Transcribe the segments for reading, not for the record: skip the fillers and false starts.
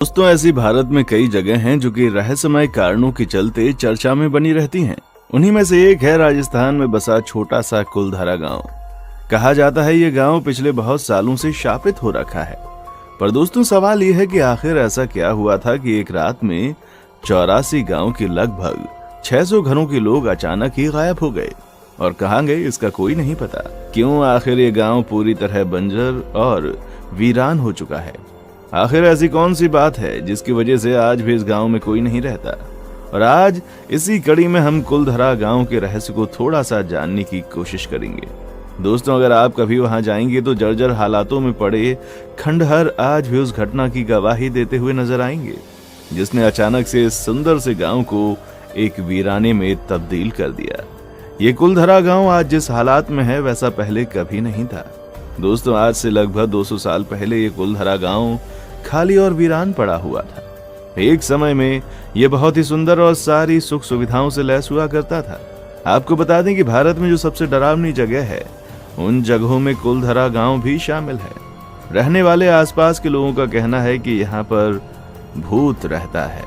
दोस्तों, ऐसी भारत में कई जगह हैं जो कि रहस्यमय कारणों के चलते चर्चा में बनी रहती हैं। उन्हीं में से एक है राजस्थान में बसा छोटा सा कुलधरा गांव। कहा जाता है ये गांव पिछले बहुत सालों से शापित हो रखा है। पर दोस्तों, सवाल ये है कि आखिर ऐसा क्या हुआ था कि एक रात में 84 गांव के लगभग 600 घरों के लोग अचानक ही गायब हो गए और कहां गए इसका कोई नहीं पता। क्यों आखिर ये गांव पूरी तरह बंजर और वीरान हो चुका है? आखिर ऐसी कौन सी बात है जिसकी वजह से आज भी इस गांव में कोई नहीं रहता? और आज इसी कड़ी में हम कुलधरा गांव के रहस्य को थोड़ा सा जानने की कोशिश करेंगे। दोस्तों, अगर आप कभी वहां जाएंगे तो जर्जर हालातों में पड़े खंडहर आज भी उस घटना की गवाही देते हुए नजर आएंगे जिसने अचानक से इस सुंदर से गांव को एक वीराने में तब्दील कर दिया। ये कुलधरा गांव आज जिस हालात में है वैसा पहले कभी नहीं था। दोस्तों, आज से लगभग 200 साल पहले ये कुलधरा गांव खाली और वीरान पड़ा हुआ था। एक समय में यह बहुत ही सुंदर और सारी सुख सुविधाओं से लैस हुआ करता था। आपको बता दें कि भारत में जो सबसे डरावनी जगह है उन जगहों में कुलधरा गांव भी शामिल है। रहने वाले आसपास के लोगों का कहना है कि यहाँ पर भूत रहता है,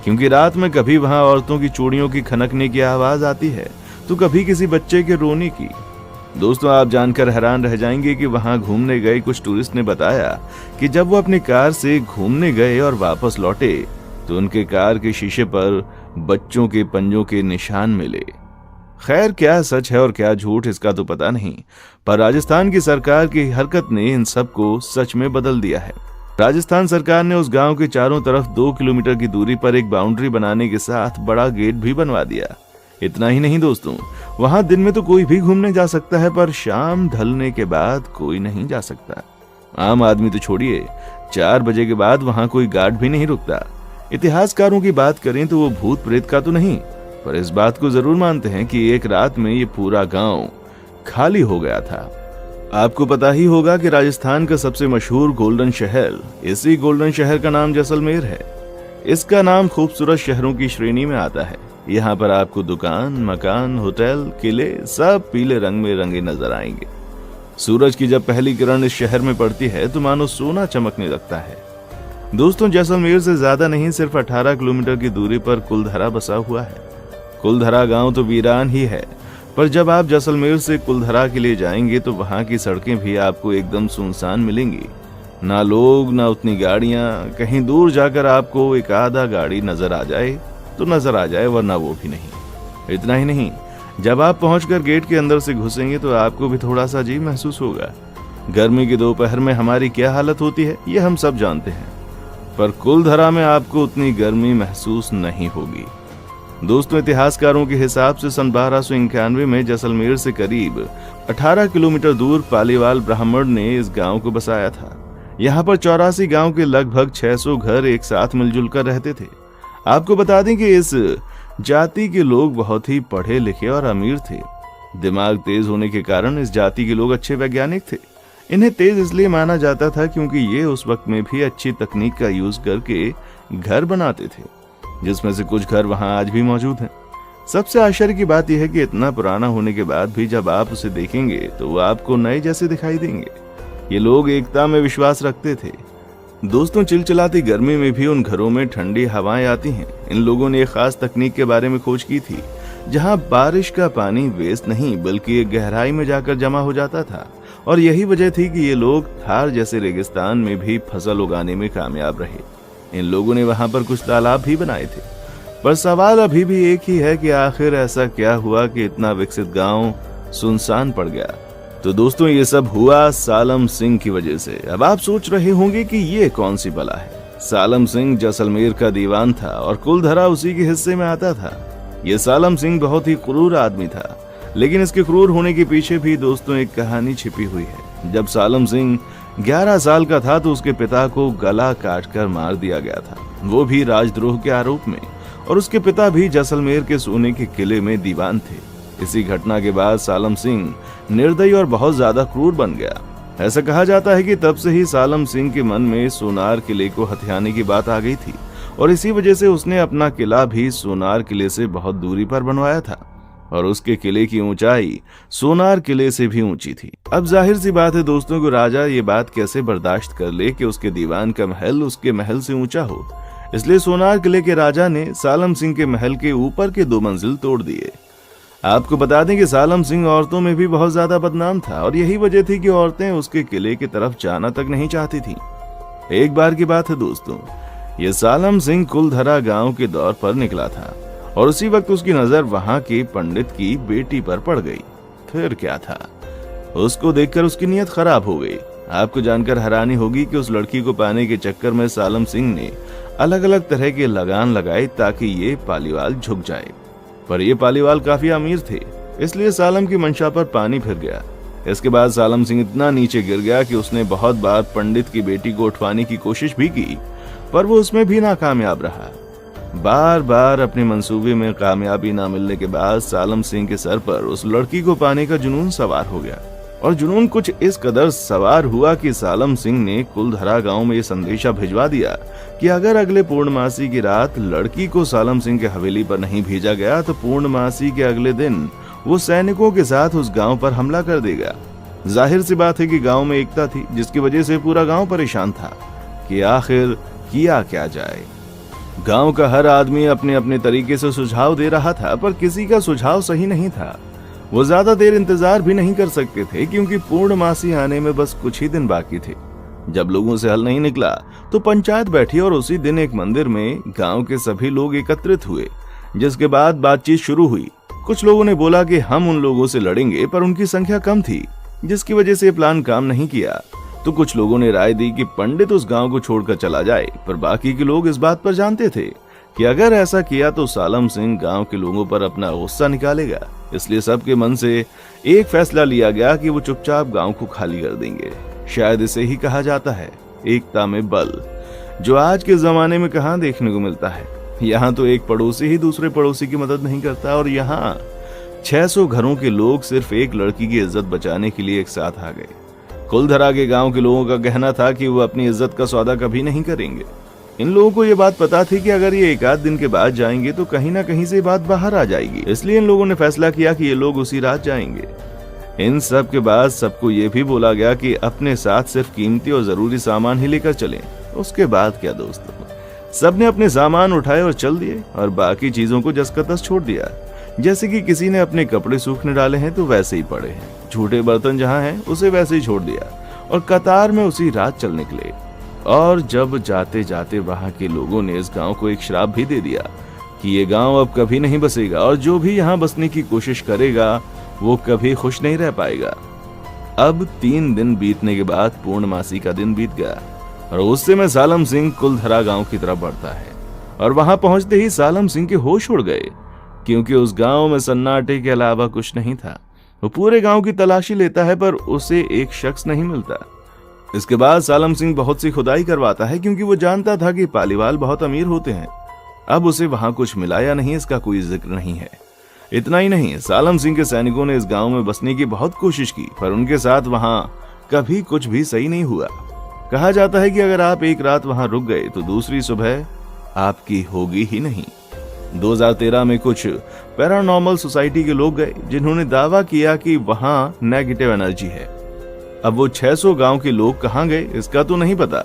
क्योंकि रात में कभी वहां औरतों की चूड़ियों की खनकने की आवाज आती है तो कभी किसी बच्चे के रोने की। दोस्तों, आप जानकर हैरान रह जाएंगे कि वहां घूमने गए कुछ टूरिस्ट ने बताया कि जब वो अपनी कार से घूमने गए और वापस लौटे तो उनके कार के शीशे पर बच्चों के पंजों के निशान मिले। खैर, क्या सच है और क्या झूठ इसका तो पता नहीं, पर राजस्थान की सरकार की हरकत ने इन सब को सच में बदल दिया है। राजस्थान सरकार ने उस गांव के चारों तरफ 2 किलोमीटर की दूरी पर एक बाउंड्री बनाने के साथ बड़ा गेट भी बनवा दिया। इतना ही नहीं दोस्तों, वहां दिन में तो कोई भी घूमने जा सकता है, पर शाम ढलने के बाद कोई नहीं जा सकता। आम आदमी तो छोड़िए, 4 बजे के बाद वहां कोई गार्ड भी नहीं रुकता। इतिहासकारों की बात करें तो वो भूत प्रेत का तो नहीं, पर इस बात को जरूर मानते हैं कि एक रात में ये पूरा गांव खाली हो गया था। आपको पता ही होगा कि राजस्थान का सबसे मशहूर गोल्डन शहर, इसी गोल्डन शहर का नाम जैसलमेर है। इसका नाम खूबसूरत शहरों की श्रेणी में आता है। यहाँ पर आपको दुकान, मकान, होटल, किले सब पीले रंग में रंगे नजर आएंगे। सूरज की जब पहली किरण इस शहर में पड़ती है तो मानो सोना चमकने लगता है। दोस्तों, जैसलमेर से ज्यादा नहीं, सिर्फ 18 किलोमीटर की दूरी पर कुलधरा बसा हुआ है। कुलधरा गांव तो वीरान ही है, पर जब आप जैसलमेर से कुलधरा के लिए जाएंगे तो वहां की सड़कें भी आपको एकदम सुनसान मिलेंगी। ना लोग, ना उतनी गाड़ियां। कहीं दूर जाकर आपको एक आधा गाड़ी नजर आ जाए तो नजर आ जाए, वरना वो भी नहीं। इतना ही नहीं, जब आप पहुंचकर गेट के अंदर से घुसेंगे तो आपको भी थोड़ा सा अजीब महसूस होगा। गर्मी की दोपहर में हमारी क्या हालत होती है ये हम सब जानते हैं, पर कुलधरा में आपको उतनी गर्मी महसूस नहीं होगी। दोस्तों, इतिहासकारों के हिसाब से सन 1291 में जैसलमेर से करीब 18 किलोमीटर दूर पालीवाल ब्राह्मण ने इस गांव को बसाया था। यहाँ पर 84 गांव के लगभग 600 घर एक साथ मिलजुल कर रहते थे। आपको बता दें कि इस जाति के लोग बहुत ही पढ़े लिखे और अमीर थे। दिमाग तेज होने के कारण इस जाति के लोग अच्छे वैज्ञानिक थे। इन्हें तेज इसलिए माना जाता था क्योंकि ये उस वक्त में भी अच्छी तकनीक का यूज करके घर बनाते थे, जिसमें से कुछ घर वहां आज भी मौजूद हैं। सबसे आश्चर्य की बात यह है कि इतना पुराना होने के बाद भी जब आप उसे देखेंगे तो वो आपको नए जैसे दिखाई देंगे। ये लोग एकता में विश्वास रखते थे। दोस्तों, चिलचिलाती गर्मी में भी उन घरों में ठंडी हवाएं आती हैं। इन लोगों ने एक खास तकनीक के बारे में खोज की थी, जहां बारिश का पानी वेस्ट नहीं बल्कि एक गहराई में जाकर जमा हो जाता था। और यही वजह थी कि ये लोग थार जैसे रेगिस्तान में भी फसल उगाने में कामयाब रहे। इन लोगों ने वहां पर कुछ तालाब भी बनाए थे। पर सवाल अभी भी एक ही है कि आखिर ऐसा क्या हुआ कि इतना विकसित गांव सुनसान पड़ गया। तो दोस्तों, ये सब हुआ सालम सिंह की वजह से। अब आप सोच रहे होंगे कि ये कौन सी बला है। सालम सिंह जैसलमेर का दीवान था और कुलधरा उसी के हिस्से में आता था। ये सालम सिंह बहुत ही क्रूर आदमी था, लेकिन इसके क्रूर होने के पीछे भी दोस्तों एक कहानी छिपी हुई है। जब सालम सिंह 11 साल का था तो उसके पिता को गला काटकर मार दिया गया था, वो भी राजद्रोह के आरोप में। और उसके पिता भी जैसलमेर के सोने के किले में दीवान थे। इसी घटना के बाद सालम सिंह निर्दयी और बहुत ज्यादा क्रूर बन गया। ऐसा कहा जाता है कि तब से ही सालम सिंह के मन में सोनार किले को हथियाने की बात आ गई थी और इसी वजह से उसने अपना किला भी सोनार किले से बहुत दूरी पर बनवाया था। और उसके किले की ऊंचाई सोनार किले से भी ऊंची थी। अब जाहिर सी बात है दोस्तों को राजा ये बात कैसे बर्दाश्त कर ले कि उसके दीवान का महल उसके महल से ऊंचा हो। इसलिए सोनार किले के राजा ने सालम सिंह के महल के ऊपर के 2 मंजिल तोड़ दिए। आपको बता दें कि सालम सिंह औरतों में भी बहुत ज्यादा बदनाम था और यही वजह थी कि औरतें उसके किले की तरफ जाना तक नहीं चाहती थीं। एक बार की बात है दोस्तों, ये सालम सिंह कुलधरा गांव के दौर पर निकला था और उसी वक्त उसकी नजर वहां के पंडित की बेटी पर पड़ गई। फिर क्या था, उसको देखकर उसकी नीयत खराब हो गई। आपको जानकर हैरानी होगी कि उस लड़की को पाने के चक्कर में सालम सिंह ने अलग अलग तरह के लगान लगाए ताकि ये पालीवाल झुक जाए। पर ये पालीवाल काफी अमीर थे, इसलिए सालम की मंशा पर पानी फिर गया। इसके बाद सालम सिंह इतना नीचे गिर गया कि उसने बहुत बार पंडित की बेटी को उठवाने की कोशिश भी की, पर वो उसमें भी नाकामयाब रहा। बार बार अपने मंसूबे में कामयाबी ना मिलने के बाद सालम सिंह के सर पर उस लड़की को पाने का जुनून सवार हो गया और जुनून कुछ इस कदर सवार हुआ कि सालम सिंह ने कुलधरा गांव में ये संदेशा भिजवा दिया कि अगर अगले पूर्णमासी की रात लड़की को सालम सिंह के हवेली पर नहीं भेजा गया तो पूर्णमासी के अगले दिन वो सैनिकों के साथ उस गांव पर हमला कर देगा। जाहिर सी बात है कि गांव में एकता थी, जिसकी वजह से पूरा गांव परेशान था कि आखिर किया क्या जाए। गांव का हर आदमी अपने अपने तरीके से सुझाव दे रहा था, पर किसी का सुझाव सही नहीं था। वो ज्यादा देर इंतजार भी नहीं कर सकते थे क्योंकि पूर्णमासी आने में बस कुछ ही दिन बाकी थे। जब लोगों से हल नहीं निकला तो पंचायत बैठी और उसी दिन एक मंदिर में गांव के सभी लोग एकत्रित हुए, जिसके बाद बातचीत शुरू हुई। कुछ लोगों ने बोला कि हम उन लोगों से लड़ेंगे, पर उनकी संख्या कम थी, जिसकी वजह से प्लान काम नहीं किया। तो कुछ लोगों ने राय दी कि पंडित उस गांव को छोड़कर चला जाए, पर बाकी के लोग इस बात पर जानते थे कि अगर ऐसा किया तो सालम सिंह गांव के लोगों पर अपना गुस्सा निकालेगा। इसलिए सबके मन से एक फैसला लिया गया कि वो चुपचाप गांव को खाली कर देंगे। शायद इसे ही कहा जाता है एकता में बल, जो आज के जमाने में कहां देखने को मिलता है। यहाँ तो एक पड़ोसी ही दूसरे पड़ोसी की मदद नहीं करता और यहाँ 600 घरों के लोग सिर्फ एक लड़की की इज्जत बचाने के लिए एक साथ आ गए। कुलधरा के गांव के लोगों का कहना था कि वो अपनी इज्जत का सौदा कभी नहीं करेंगे। इन लोगों को ये बात पता थी कि अगर ये 1 आध दिन के बाद जाएंगे तो कहीं ना कहीं से बात बाहर आ जाएगी, इसलिए इन लोगों ने फैसला किया कि ये लोग उसी रात जाएंगे। इन सब के बाद सबको ये भी बोला गया कि अपने साथ सिर्फ कीमती और जरूरी सामान ही लेकर चलें। उसके बाद क्या दोस्तों, सबने अपने सामान उठाए और चल दिए और बाकी चीजों को जस का तस छोड़ दिया। जैसे कि किसी ने अपने कपड़े सूखने डाले हैं तो वैसे ही पड़े हैं, झूठे बर्तन जहां हैं उसे वैसे ही छोड़ दिया और कतार में उसी रात चल निकले। और जब जाते जाते वहां के लोगों ने इस गांव को एक श्राप भी दे दिया कि ये गांव अब कभी नहीं बसेगा और जो भी यहाँ बसने की कोशिश करेगा वो कभी खुश नहीं रह पाएगा। अब 3 दिन बीतने के बाद पूर्णमासी का दिन बीत गया और उससे में सालम सिंह कुलधरा गांव की तरफ बढ़ता है और वहां पहुंचते ही सालम सिंह के होश उड़ गए, क्योंकि उस गांव में सन्नाटे के अलावा कुछ नहीं था। वो पूरे गांव की तलाशी लेता है पर उसे एक शख्स नहीं मिलता। इसके बाद सालम सिंह बहुत सी खुदाई करवाता है क्योंकि वो जानता था कि पालीवाल बहुत अमीर होते हैं। अब उसे वहां कुछ मिला या नहीं इसका कोई जिक्र नहीं है। इतना ही नहीं, सालम सिंह के सैनिकों ने इस गांव में बसने की बहुत कोशिश की, पर उनके साथ वहां कभी कुछ भी सही नहीं हुआ। कहा जाता है कि अगर आप एक रात वहां रुक गए तो दूसरी सुबह आपकी होगी ही नहीं। 2013 में कुछ पैरानॉर्मल सोसाइटी के लोग गए जिन्होंने दावा किया कि वहां नेगेटिव एनर्जी है। अब वो 600 गांव के लोग कहां गए इसका तो नहीं पता,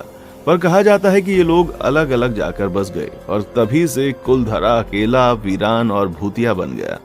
पर कहा जाता है कि ये लोग अलग अलग जाकर बस गए और तभी से कुलधरा अकेला, वीरान और भूतिया बन गया।